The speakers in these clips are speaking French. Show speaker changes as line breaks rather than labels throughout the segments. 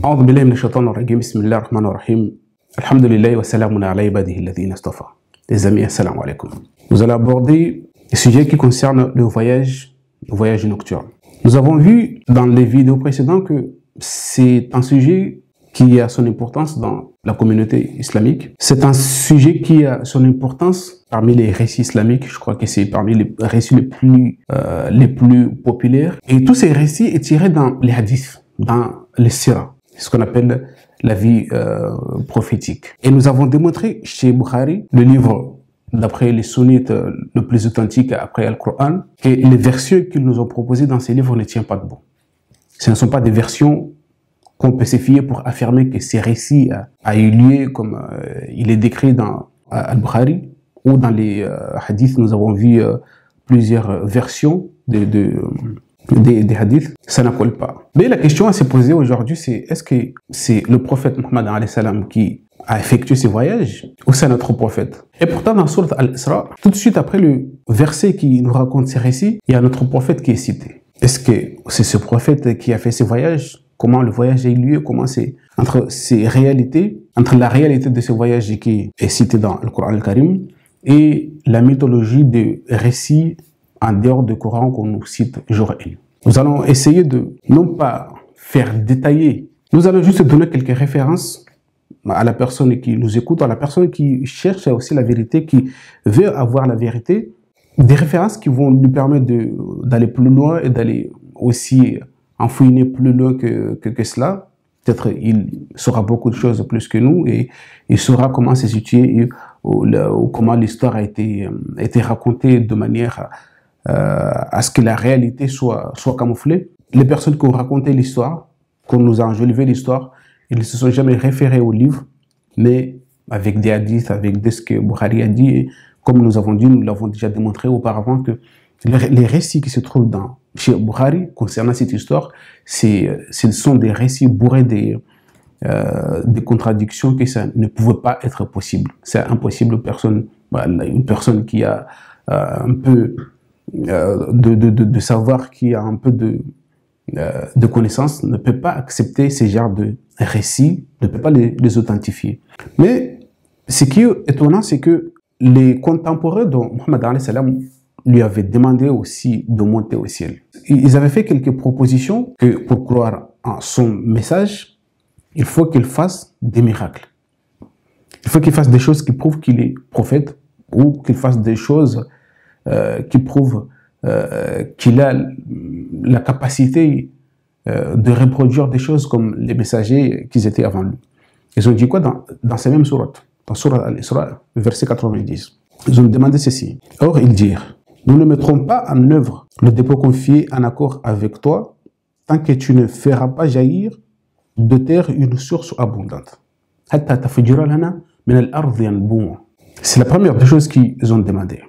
أعوذ بالله من الشيطان الرجيم بسم الله الرحمن الرحيم الحمد لله وسلام على عباده الذين اصطفى. Les amis, assalamu alaikum. Nous allons aborder le sujet qui concerne le voyage nocturne. Nous avons vu dans les vidéos précédentes que c'est un sujet qui a son importance dans la communauté islamique. C'est un sujet qui a son importance parmi les récits islamiques. Je crois que c'est parmi les récits les plus populaires. Et tous ces récits sont tirés dans les hadiths, dans les sirah, ce qu'on appelle la vie prophétique. Et nous avons démontré chez Bukhari, le livre d'après les sunnites le plus authentique après Al-Qur'an, que les versions qu'ils nous ont proposées dans ces livres ne tiennent pas debout. Ce ne sont pas des versions qu'on peut se fier pour affirmer que ces récits a eu lieu comme il est décrit dans Al-Bukhari, ou dans les hadiths, nous avons vu plusieurs versions des hadiths, ça ne colle pas. Mais la question à se poser aujourd'hui, c'est est-ce que c'est le prophète Mohammed alayhi salam qui a effectué ce voyage ou c'est notre prophète? Et pourtant dans Sourate Al-Isra, tout de suite après le verset qui nous raconte ces récits, il y a notre prophète qui est cité. Est-ce que c'est ce prophète qui a fait ce voyage? Comment le voyage a eu lieu? Comment c'est entre ces réalités, entre la réalité de ce voyage qui est cité dans le Coran al-Karim et la mythologie des récits en dehors du Coran qu'on nous cite jour et nuit. Nous allons essayer de non pas faire détailler, nous allons juste donner quelques références à la personne qui nous écoute, à la personne qui cherche aussi la vérité, qui veut avoir la vérité, des références qui vont lui permettre d'aller plus loin et d'aller aussi enfouiner plus loin que cela. Peut-être il saura beaucoup de choses plus que nous et il saura comment se situer ou comment l'histoire a été racontée de manière à ce que la réalité soit camouflée. Les personnes qui ont raconté l'histoire, qu'on nous a enjolivé l'histoire, ils ne se sont jamais référés au livre, mais avec des hadiths, avec ce que Bukhari a dit. Et comme nous avons dit, nous l'avons déjà démontré auparavant, que les récits qui se trouvent chez Bukhari concernant cette histoire, ce sont des récits bourrés des contradictions, que ça ne pouvait pas être possible. C'est impossible. Une personne qui a un peu de savoir, qui a un peu de connaissances, ne peut pas accepter ces genres de récits, ne peut pas les authentifier. Mais ce qui est étonnant, c'est que les contemporains de Mohammed alayhi salam lui avaient demandé aussi de monter au ciel. Ils avaient fait quelques propositions que pour croire en son message, il faut qu'il fasse des miracles. Il faut qu'il fasse des choses qui prouvent qu'il est prophète, ou qu'il fasse des choses qui prouvent qu'il a la capacité de reproduire des choses comme les messagers qui étaient avant lui. Ils ont dit quoi dans ces mêmes sourates, dans Sourate Al-Isra, verset 90. Ils ont demandé ceci. Or, ils dirent: nous ne mettrons pas en œuvre le dépôt confié en accord avec toi tant que tu ne feras pas jaillir de terre une source abondante. C'est la première des choses qu'ils ont demandé.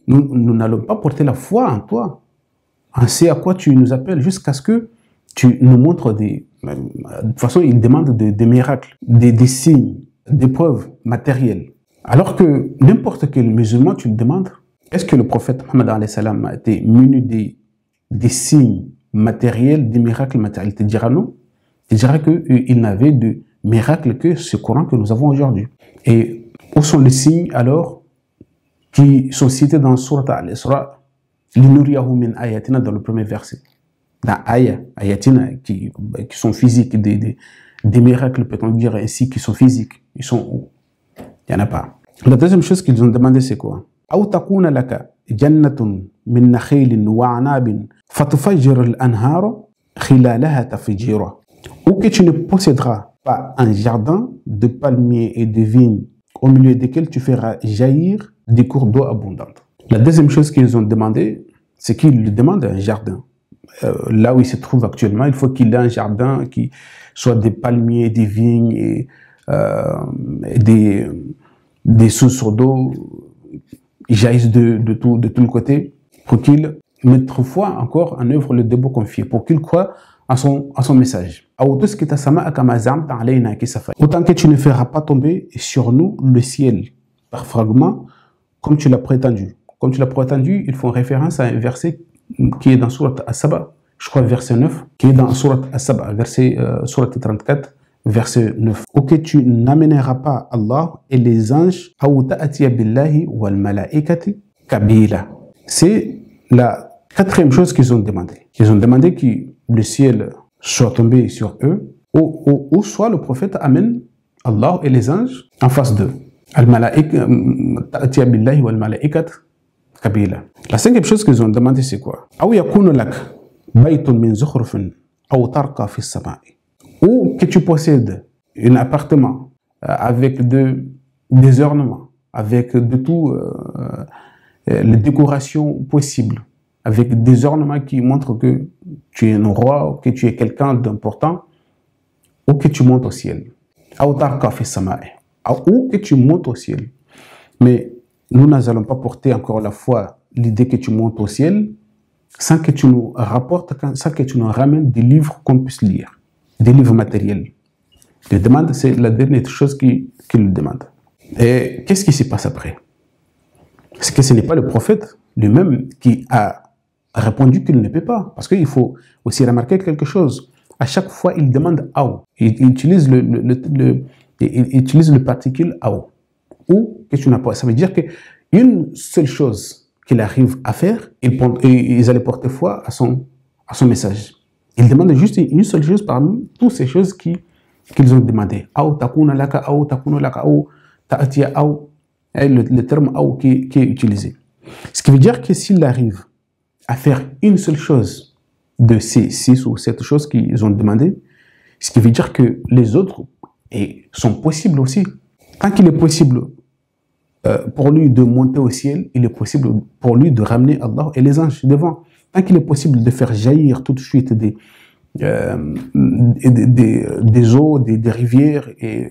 Nous n'allons pas porter la foi en toi, en ce à quoi tu nous appelles, jusqu'à ce que tu nous montres de toute façon, ils demandent des miracles, des signes, des preuves matérielles. Alors que n'importe quel musulman, tu le demandes, est-ce que le prophète Mohammed alayhi salam a été muni des signes matériels, des miracles matériels? Il te dira non. Il dira qu'il n'avait de miracle que ce Coran que nous avons aujourd'hui. Et où sont les signes alors qui sont cités dans Sourate Al-Isra, Linuriyahu min ayatina, dans le premier verset? Dans ayatina, qui sont physiques, des miracles, peut-on dire ainsi, qui sont physiques. Ils sont où? Il n'y en a pas. La deuxième chose qu'ils ont demandé, c'est quoi? Ou que tu ne posséderas pas un jardin de palmiers et de vignes au milieu desquels tu feras jaillir des cours d'eau abondantes. La deuxième chose qu'ils ont demandé, c'est qu'ils lui demandent un jardin. Là où il se trouve actuellement, il faut qu'il ait un jardin qui soit des palmiers, des vignes et des sources d'eau jaillissent de tout le côté, pour qu'il mette foi encore en œuvre le dépôt confié, pour qu'il croie à son message. Autant que tu ne feras pas tomber sur nous le ciel par fragments, comme tu l'as prétendu. Comme tu l'as prétendu, ils font référence à un verset qui est dans Surat As-Saba, je crois verset 9, qui est dans Surat As-Saba, Surat 34, verset 9. « Ok, tu n'amèneras pas Allah et les anges, c'est la quatrième chose qu'ils ont demandé. Ils ont demandé que le ciel soit tombé sur eux, ou soit le prophète amène Allah et les anges en face d'eux. La cinquième chose qu'ils ont demandé, c'est quoi? Ou que tu possèdes un appartement avec des ornements, avec de tout les décorations possibles, avec des ornements qui montrent que tu es un roi, que tu es quelqu'un d'important, ou que tu montes au ciel. Ou que tu montes au ciel. Mais nous n'allons pas porter encore la fois l'idée que tu montes au ciel sans que tu nous rapportes, sans que tu nous ramènes des livres qu'on puisse lire, des livres matériels. Les demandes, c'est la dernière chose qu'il demande. Et qu'est-ce qui se passe après? C'est que ce n'est pas le prophète lui-même qui a répondu qu'il ne peut pas. Parce qu'il faut aussi remarquer quelque chose. À chaque fois, il demande « aou ». Il utilise le particule « aou ». Ou que tu n'as pas. Ça veut dire qu'une seule chose qu'il arrive à faire, ils allaient porter foi à son message. Il demande juste une seule chose parmi toutes ces choses qu'ils ont demandé. « Aou takuna laka, aou takuna laka, aou ta'atia aou ». Le terme « aou » qui est utilisé. Ce qui veut dire que s'il arrive à faire une seule chose de ces 6 ou 7 choses qu'ils ont demandé, ce qui veut dire que les autres sont possibles aussi. Tant qu'il est possible pour lui de monter au ciel, il est possible pour lui de ramener Allah et les anges devant. Tant qu'il est possible de faire jaillir tout de suite des eaux, des rivières et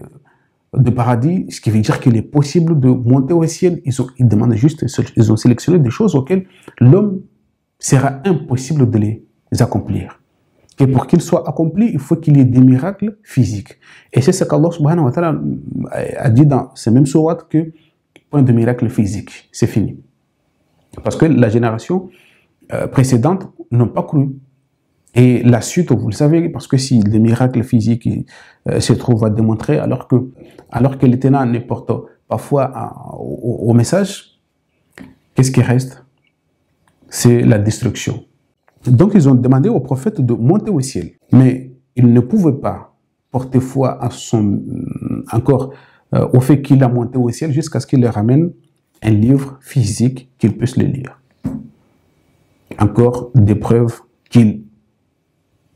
de paradis, ce qui veut dire qu'il est possible de monter au ciel. Ils demandent juste, ils ont sélectionné des choses auxquelles l'homme sera impossible de les accomplir. Et pour qu'ils soient accomplis, il faut qu'il y ait des miracles physiques. Et c'est ce qu'Allah subhanahu wa ta'ala a dit dans ces mêmes sourates que point de miracle physique, c'est fini. Parce que la génération précédente n'ont pas cru. Et la suite, vous le savez, parce que si les miracles physiques se trouvent à démontrer, alors que les tenants ne portent pas foi au message, qu'est-ce qui reste? C'est la destruction. Donc ils ont demandé au prophète de monter au ciel. Mais ils ne pouvaient pas porter foi au fait qu'il a monté au ciel jusqu'à ce qu'il leur ramène un livre physique qu'ils puissent le lire. Encore des preuves qu'ils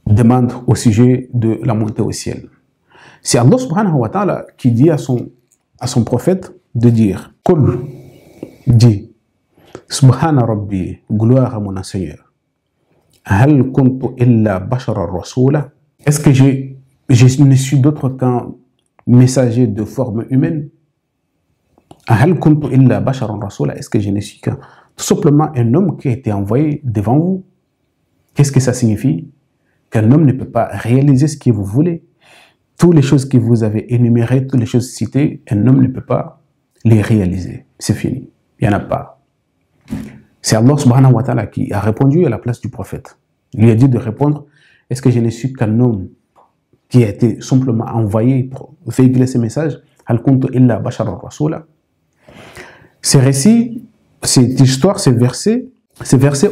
demande au sujet de la montée au ciel. C'est Allah subhanahu wa ta'ala qui dit à son prophète de dire « Qul » dit « Subhana Rabbi, gloire à mon Seigneur. Hal kuntu illa bashara rasula » Est-ce que je ne suis d'autre qu'un messager de forme humaine? Hal kuntu illa bashara rasula. Est-ce que je ne suis qu'un tout simplement un homme qui a été envoyé devant vous? Qu'est-ce que ça signifie? Qu'un homme ne peut pas réaliser ce que vous voulez. Toutes les choses que vous avez énumérées, toutes les choses citées, un homme ne peut pas les réaliser. C'est fini. Il n'y en a pas. C'est Allah subhanahu wa ta'ala qui a répondu à la place du prophète. Il lui a dit de répondre, est-ce que je ne suis qu'un homme qui a été simplement envoyé pour véhiculer ce message? Hal kuntu illa bashara rasula. Ces récits, cette histoire, ces versets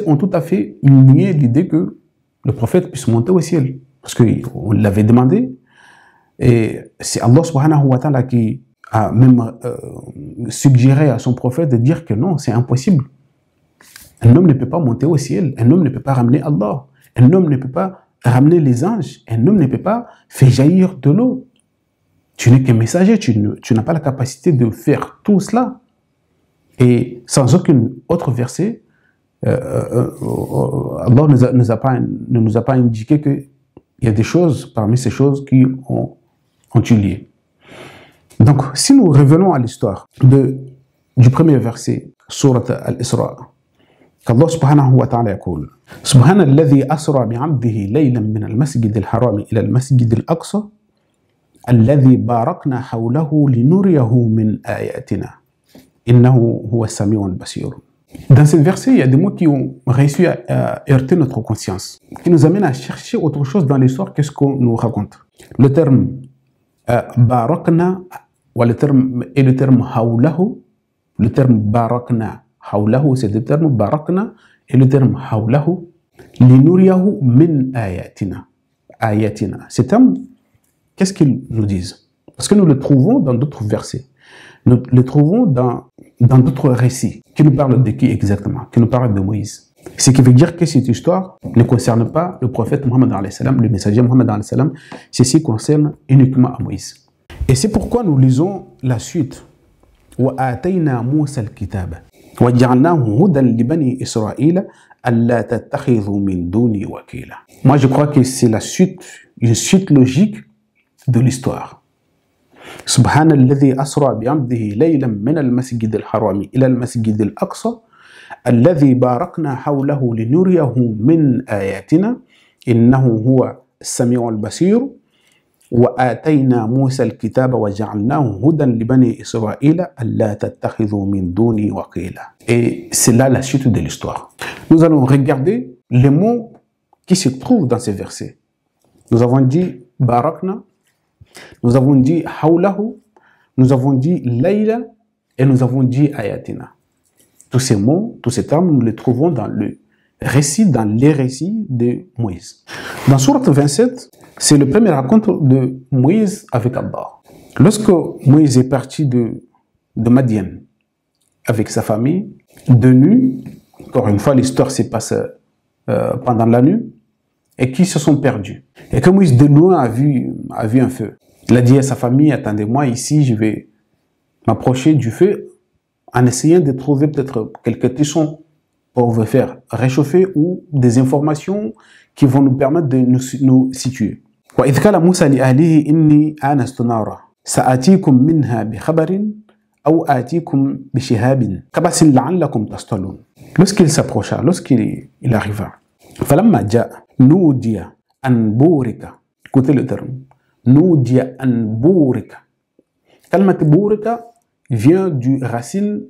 ont tout à fait nié l'idée que le prophète puisse monter au ciel. Parce qu'on l'avait demandé. Et c'est Allah subhanahu wa ta'ala qui a même suggéré à son prophète de dire que non, c'est impossible. Un homme ne peut pas monter au ciel. Un homme ne peut pas ramener Allah. Un homme ne peut pas ramener les anges. Un homme ne peut pas faire jaillir de l'eau. Tu n'es qu'un messager. Tu n'as pas la capacité de faire tout cela. Et sans aucun autre verset, Allah ne nous a pas indiqué qu'il y a des choses parmi ces choses qui ont eu lieu. Donc, si nous revenons à l'histoire du premier verset, Surat Al-Isra, qu'Allah subhanahu wa ta'ala يقول سبحان الذي أسرى بعبده ليلا من المسجد الحرام إلى المسجد الأقصى الذي باركنا حوله لنريه من آياتنا إنه هو السميع البصير. Dans ce verset, il y a des mots qui ont réussi à heurter notre conscience, qui nous amènent à chercher autre chose dans l'histoire que ce qu'on nous raconte. Le terme barakna ou le terme hawlahu, le terme barakna hawlahu, c'est le terme barakna et le terme hawlahu, linuriyahu min ayatina. Ayatina. Ces termes, qu'est-ce qu'ils nous disent? Parce que nous le trouvons dans d'autres versets. Nous le trouvons dans d'autres récits qui nous parlent de qui exactement? Qui nous parlent de Moïse. Ce qui veut dire que cette histoire ne concerne pas le prophète Mohammed alayhi salam, le messager Mohammed alayhi salam. Ceci concerne uniquement à Moïse. Et c'est pourquoi nous lisons la suite. وَآتَيْنَا مُوسَى الْكِتَابَ وَجَعَلْنَاهُ هُدًى لِبَنِي إِسْرَائِيلَ أَلَّا تَتَّخِذُوا مِن دُونِي وَكِيلًا. Moi, je crois que c'est la suite, une suite logique de l'histoire. سبحان الذي أسرى بعبده ليلا من المسجد الحرام إلى المسجد الأقصى الذي باركنا حوله لنريه من آياتنا إنه هو السميع البصير وآتينا موسى الكتاب وجعلناه هدى لبني إسرائيل ألا تتخذوا من دوني وكيلا. Et c'est là la suite de l'histoire. Nous allons regarder les mots qui se trouvent dans ces versets. Nous avons dit barakna, nous avons dit hawlahu, nous avons dit layla et nous avons dit ayatina. Tous ces mots, tous ces termes, nous les trouvons dans les récits de Moïse. Dans Sourate 27, c'est le premier rencontre de Moïse avec Allah. Lorsque Moïse est parti de Madian avec sa famille, de nuit, encore une fois l'histoire s'est passée pendant la nuit, et qui se sont perdus. Et que Moïse de loin a vu un feu. Il a dit à sa famille, attendez-moi ici, je vais m'approcher du feu en essayant de trouver peut-être quelques tissons pour vous faire réchauffer ou des informations qui vont nous permettre de nous situer. وَإِذْ قَالَ مُوسَى لِأَهْلِهِ إِنِّي آنَسْتُ نَارًا سَآتِيكُم مِّنْهَا بِخَبَرٍ أَوْ آتِيكُم بِشِهَابٍ قَبَسٍ لَعَلَّكُمْ تَصْطَلُونَ. Lorsqu'il s'approcha, lorsqu'il arriva, فَلَمَّا جَاءَ نُودِيَ أَن بُورِكَ. Écoutez le terme. نُودِيَ أَن بُورِكَ. Kalmat Bourika vient du racine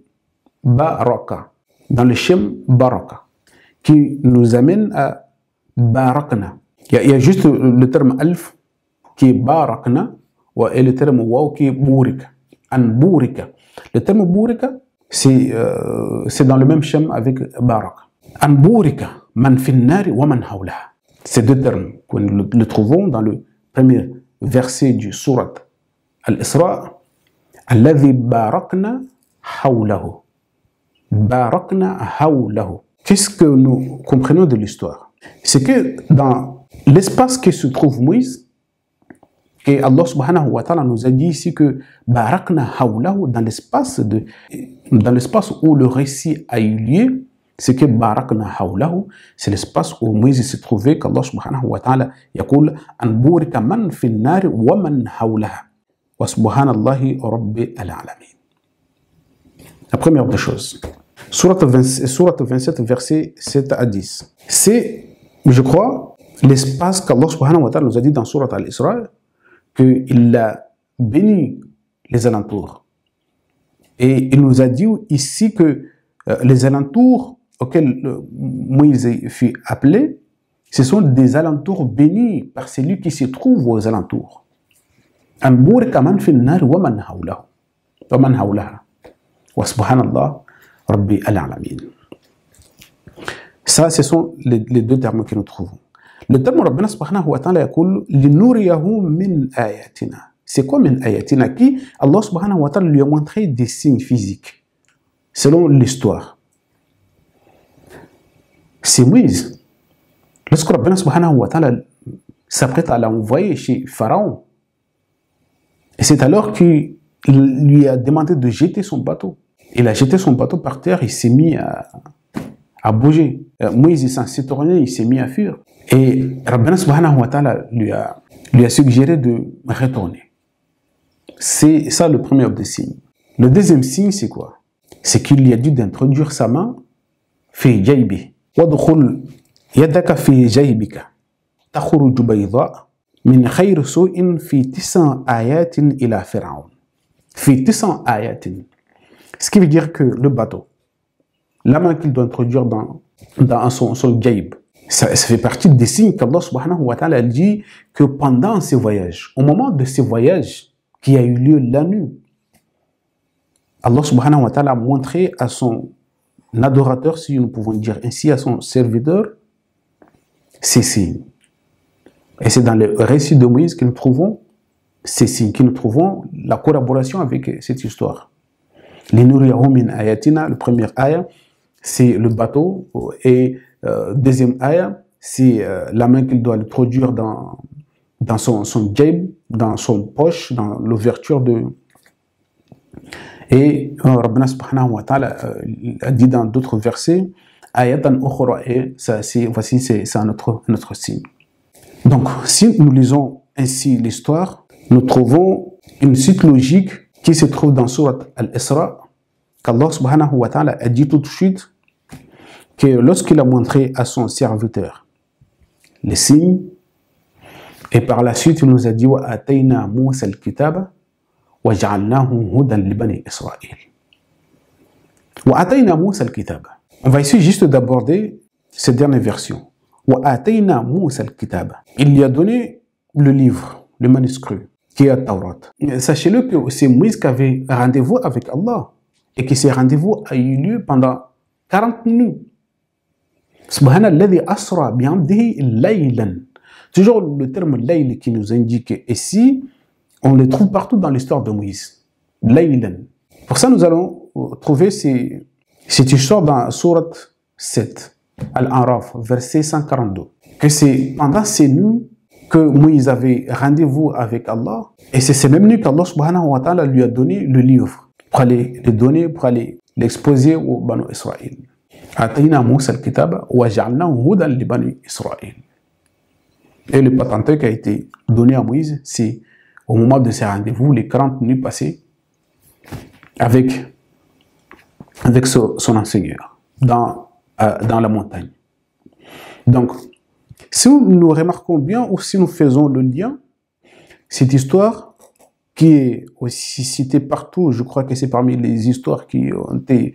baraka, dans le shem baraka, qui nous amène à barakna. Il y a juste le terme alf qui est barakna et le terme waw qui est bourika. An bourika. Le terme bourika, c'est dans le même shem avec baraka. An bourika, man finnari wa man hawlaha. Ces deux termes, nous le trouvons dans le premier verset du surat Al-Isra. Alladhi barakna hawlahu. Barakna hawlahu. Qu'est-ce que nous comprenons de l'histoire? C'est que dans l'espace qui se trouve Moïse, et Allah subhanahu wa ta'ala nous a dit ici que barakna hawlahu, dans l'espace où le récit a eu lieu, c'est que barakna hawlahu, c'est l'espace où Moïse se trouvait, qu'Allah subhanahu wa ta'ala yaqul an burika man fi an-nar wa man hawlaha wa subhanallahi rabbil alamin. La première des choses, Sourate 27, versets 7 à 10. C'est, je crois, l'espace qu'Allah subhanahu wa ta'ala nous a dit dans Sourate Al-Isra, qu'il a béni les alentours. Et il nous a dit ici que les alentours auxquels Moïse fut appelé, ce sont des alentours bénis par celui qui se trouve aux alentours. Ça, ce sont les deux termes que nous trouvons. Le terme Rabbana subhanahu wa ta'ala yaqul linuriyahu min ayatina. C'est quoi min ayatina? Qui Allah subhanahu wa ta'ala lui a montré des signes physiques selon l'histoire. C'est Moïse. Lorsque Rabbana subhanahu wa ta'ala s'apprête à l'envoyer chez Pharaon, et c'est alors qu'il lui a demandé de jeter son bateau. Il a jeté son bateau par terre, il s'est mis à bouger. Moïse s'est tourné, il s'est mis à fuir. Et Rabbana subhanahu wa ta'ala lui a suggéré de retourner. C'est ça le premier des signes. Le deuxième signe, c'est quoi? C'est qu'il lui a dit d'introduire sa main fi jaybi. Wadkhul yadaka fi jaybika. Takhruju bayda min khayr su'in fi 9 ayatin ila Pharaon. Fi 9 ayatin. Ce qui veut dire que le bateau, la main qu'il doit introduire dans son jaib. Ça fait partie des signes qu'Allah subhanahu wa ta'ala dit que pendant ces voyages, au moment de ces voyages qui a eu lieu la nuit, Allah subhanahu wa ta'ala a montré à son adorateur, si nous pouvons dire ainsi, à son serviteur, ces signes. Et c'est dans le récit de Moïse que nous trouvons ces signes, que nous trouvons la collaboration avec cette histoire. Linuriyahu min ayatina, le premier ayah, c'est le bateau, et deuxième ayah, c'est la main qu'il doit introduire dans son jaib, dans son poche, dans l'ouverture de... Et Rabbana subhanahu wa ta'ala a dit dans d'autres versets, ayatan ukhra, et voici c'est notre signe. Donc, si nous lisons ainsi l'histoire, nous trouvons une suite logique qui se trouve dans Surat Al-Isra, qu'Allah subhanahu wa ta'ala a dit tout de suite que lorsqu'il a montré à son serviteur les signes, et par la suite il nous a dit wa atayna Musa al-kitaba wa ja'alnahu hudan li bani Israël. Wa atayna Musa al-kitaba. On va ici juste d'aborder cette dernière version. Wa atayna Musa al-kitaba. Il lui a donné le livre, le manuscrit, qui est Taurat. Sachez-le que c'est Moïse qui avait rendez-vous avec Allah et que ces rendez-vous a eu lieu pendant 40 minutes. Subhanalladhi asra bi'amdihi laylan. Toujours le terme layl qui nous indique ici, on le trouve partout dans l'histoire de Moïse. Laylan. Pour ça, nous allons trouver cette histoire dans Surat 7, Al-Araf, verset 142. Que c'est pendant ces nuits que Moïse avait rendez-vous avec Allah, et c'est ces mêmes nuits qu'Allah subhanahu wa ta'ala lui a donné le livre, pour aller le donner, pour aller l'exposer aux Banu Israël. Atayna Musa al-kitaba wa ja'alnahu hudan li Bani Israël. Et le patentin qui a été donné à Moïse, c'est au moment de ces rendez-vous, les 40 minutes passées avec son enseigneur dans la montagne. Donc, si nous remarquons bien ou si nous faisons le lien, cette histoire qui est aussi citée partout, je crois que c'est parmi les histoires qui ont été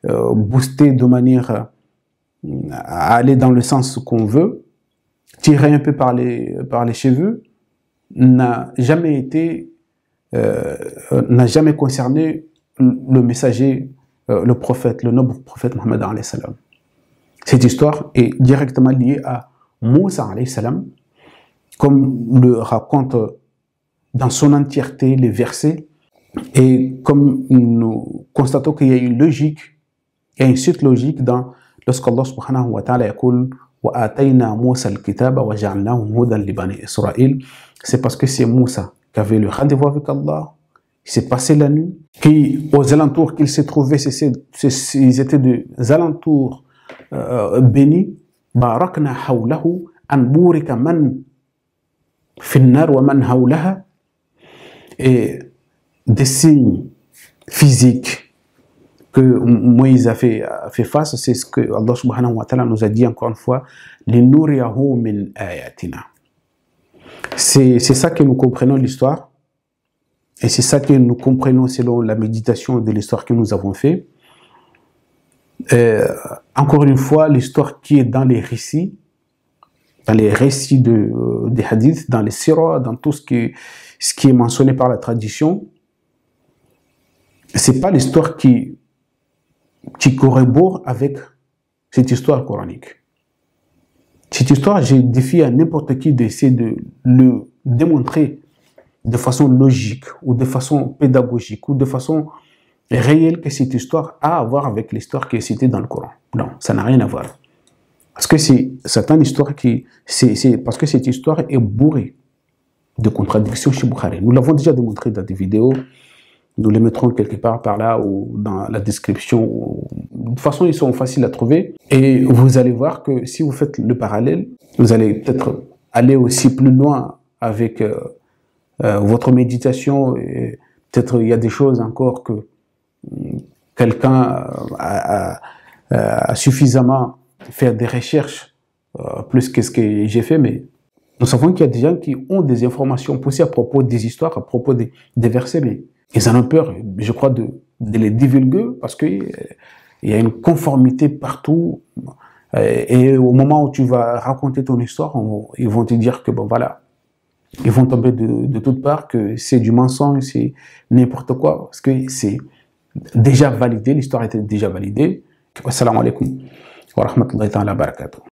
boostées de manière à aller dans le sens qu'on veut, tiré un peu par les cheveux, n'a jamais concerné le messager, le prophète, le noble prophète Mohammed alayhi salam. Cette histoire est directement liée à Moussa alayhi salam, comme le raconte dans son entièreté les versets, et comme nous constatons qu'il y a une logique, il y a une suite logique lorsqu'Allah subhanahu wa ta'ala yaqul wa atayna Musa al-kitaba wa ja'alnahu hudan li bani Israël, c'est parce que c'est Moussa qui avait le rendez-vous avec Allah, il s'est passé la nuit, aux alentours qu'il s'est trouvé, ils étaient des alentours bénis, barakna hawlahu an burika man finnar wa man hawlaha, et des signes physiques que Moïse a fait face, c'est ce que Allah subhanahu wa ta'ala nous a dit encore une fois, linuriyahu min ayatina. C'est ça que nous comprenons l'histoire, et c'est ça que nous comprenons selon la méditation de l'histoire que nous avons fait. Encore une fois, l'histoire qui est dans les récits des hadiths, dans les sirah, dans tout ce qui est mentionné par la tradition, c'est pas l'histoire qui corrobore avec cette histoire coranique. Cette histoire, je défie à n'importe qui d'essayer de le démontrer de façon logique ou de façon pédagogique ou de façon réelle que cette histoire a à voir avec l'histoire qui est citée dans le Coran. Non, ça n'a rien à voir. Parce que c'est certaines histoires parce que cette histoire est bourrée de contradictions chez Bukhari. Nous l'avons déjà démontré dans des vidéos. Nous les mettrons quelque part par là ou dans la description. De toute façon, ils sont faciles à trouver. Et vous allez voir que si vous faites le parallèle, vous allez peut-être aller aussi plus loin avec votre méditation. Peut-être il y a des choses encore que quelqu'un a suffisamment fait des recherches plus que ce que j'ai fait, mais nous savons qu'il y a des gens qui ont des informations poussées à propos des histoires, à propos des versets, mais ils en ont peur, je crois, de les divulguer parce que Il y a une conformité partout. Et au moment où tu vas raconter ton histoire, ils vont te dire que bon voilà, ils vont tomber de toutes parts, que c'est du mensonge, c'est n'importe quoi, parce que c'est déjà validé, l'histoire était déjà validée. Wassalamu alaikum wa rahmatullahi wa barakatuh.